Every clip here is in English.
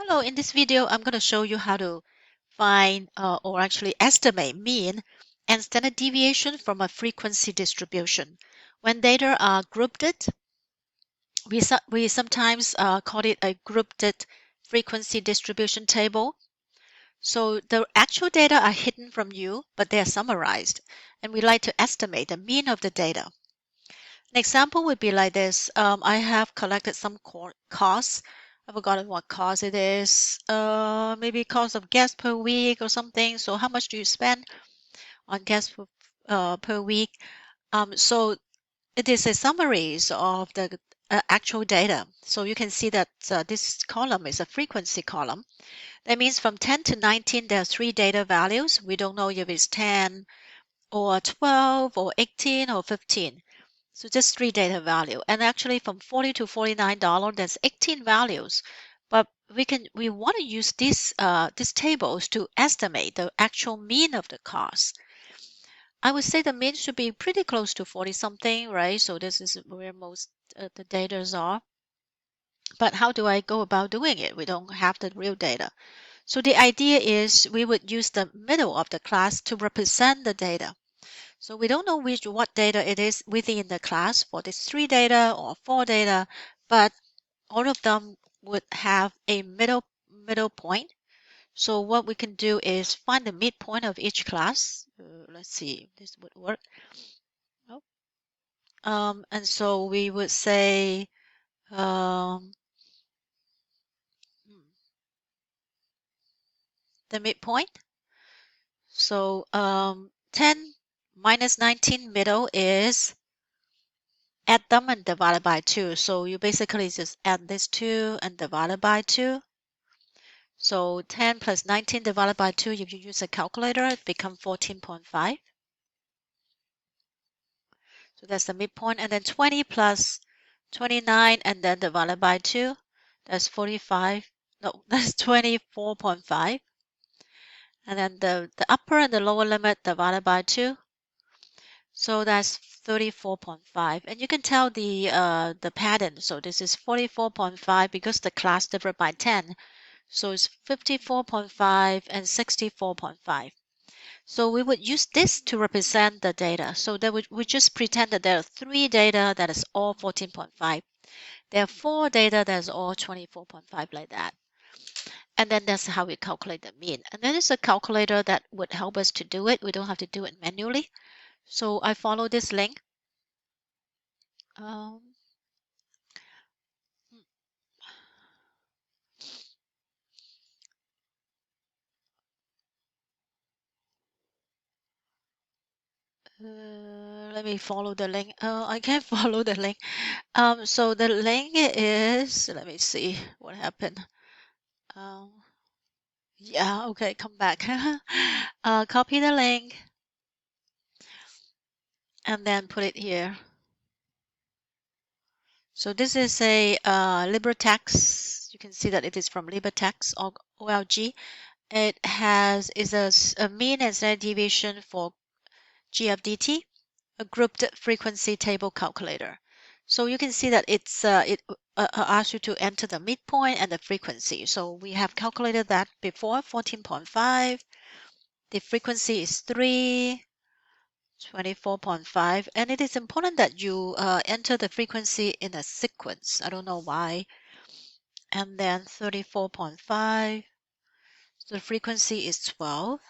Hello, in this video, I'm going to show you how to find or actually estimate mean and standard deviation from a frequency distribution. When data are grouped, we sometimes call it a grouped frequency distribution table. So the actual data are hidden from you, but they are summarized, and we like to estimate the mean of the data. An example would be like this. I have collected some costs. I've forgotten what cost it is. Maybe cost of gas per week or something. So how much do you spend on gas per week? So it is a summaries of the actual data. So you can see that this column is a frequency column. That means from 10 to 19, there are three data values. We don't know if it's 10 or 12 or 18 or 15. So just three data value. And actually from $40 to $49, there's 18 values. But we want to use these tables to estimate the actual mean of the cost. I would say the mean should be pretty close to 40 something, right? So this is where most the data are. But how do I go about doing it? We don't have the real data. So the idea is we would use the middle of the class to represent the data. So we don't know what data it is within the class for this three data or four data, but all of them would have a middle point. So what we can do is find the midpoint of each class. Let's see if this would work. Nope. And so we would say the midpoint. So 10 minus 19 middle is add them and divide by 2. So you basically just add this 2 and divide it by 2. So 10 plus 19 divided by 2, if you use a calculator, it becomes 14.5. So that's the midpoint. And then 20 plus 29 and then divided by 2, that's 45. No, that's 24.5. And then the upper and the lower limit divided by 2. So that's 34.5. And you can tell the pattern. So this is 44.5 because the class divided by 10. So it's 54.5 and 64.5. So we would use this to represent the data. So that we just pretend that there are three data that is all 14.5. There are four data that is all 24.5 like that. And then that's how we calculate the mean. And then there's a calculator that would help us to do it. We don't have to do it manually. So I follow this link. Um, let me follow the link. I can't follow the link. So the link is, let me see what happened. Yeah, okay, come back. Copy the link and then put it here. So this is a LibreText. You can see that it is from LibreText or OLG. It is a mean and standard deviation for GFDT, a grouped frequency table calculator. So you can see that it asks you to enter the midpoint and the frequency. So we have calculated that before, 14.5. The frequency is 3. 24.5, and it is important that you enter the frequency in a sequence. I don't know why. And then 34.5, so the frequency is 12.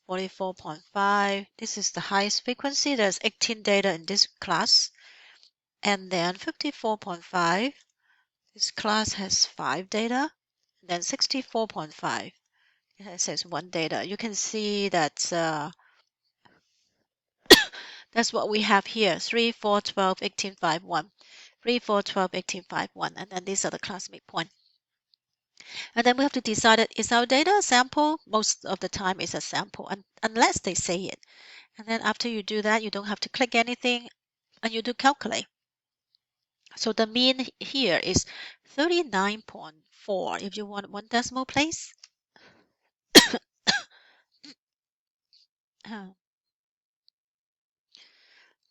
44.5, this is the highest frequency. There's 18 data in this class. And then 54.5, this class has 5 data. And then 64.5, it says 1 data. You can see that that's what we have here, 3, 4, 12, 18, 5, 1. 3, 4, 12, 18, 5, 1. And then these are the class midpoint. And then we have to decide that is our data a sample? Most of the time it's a sample, unless they say it. And then after you do that, you don't have to click anything and you do calculate. So the mean here is 39.4. If you want one decimal place,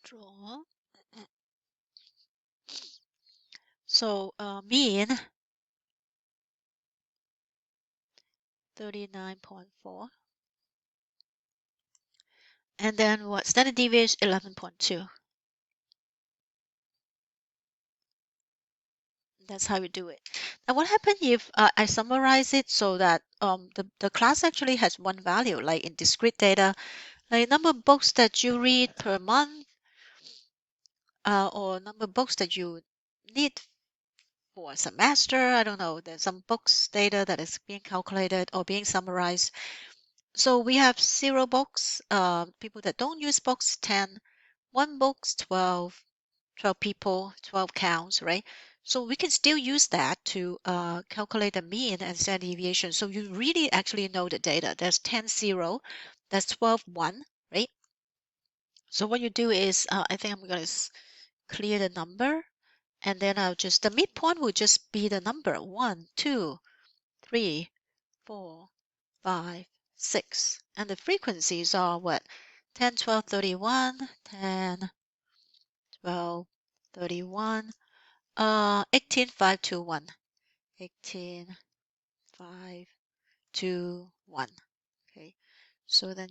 draw. So mean 39.4. And then what? Standard deviation 11.2. That's how you do it. Now, what happens if I summarize it so that the class actually has one value, like in discrete data, like number of books that you read per month, or number of books that you need for a semester. I don't know. There's some books data that is being calculated or being summarized. So we have 0 books, people that don't use books, 10, 1 books, 12, 12 people, 12 counts, right? So we can still use that to calculate the mean and standard deviation. So you really actually know the data. There's 10, 0, that's 12, 1, right? So what you do is, I think I'm going to clear the number, and then the midpoint will just be the number 1, 2, 3, 4, 5, 6. And the frequencies are what? 10, 12, 31, 10, 12, 31, 18, 5, 2, 1. 18, 5, 2, 1. Okay. So then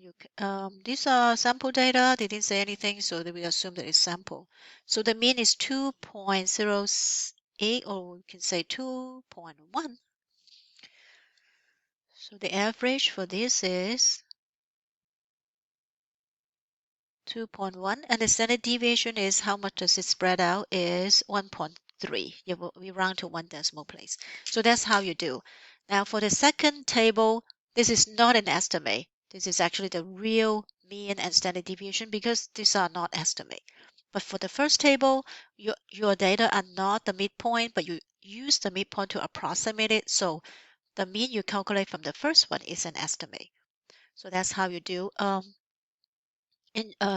these are sample data. They didn't say anything, so we assume that it's sample. So the mean is 2.08, or we can say 2.1. So the average for this is 2.1, and the standard deviation is how much does it spread out is 1.3. We round to 1 decimal place. So that's how you do. Now for the second table, this is not an estimate. This is actually the real mean and standard deviation because these are not estimate. But for the first table, your data are not the midpoint, but you use the midpoint to approximate it. So the mean you calculate from the first one is an estimate. So that's how you do.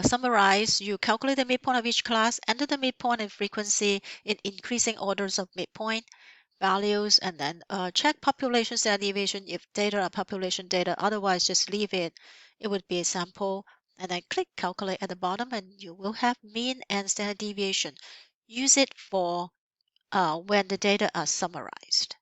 Summarize, you calculate the midpoint of each class, enter the midpoint and frequency in increasing orders of midpoint values, and then check population standard deviation if data are population data. Otherwise, just leave it. It would be a sample, and then click calculate at the bottom, and you will have mean and standard deviation. Use it for when the data are summarized.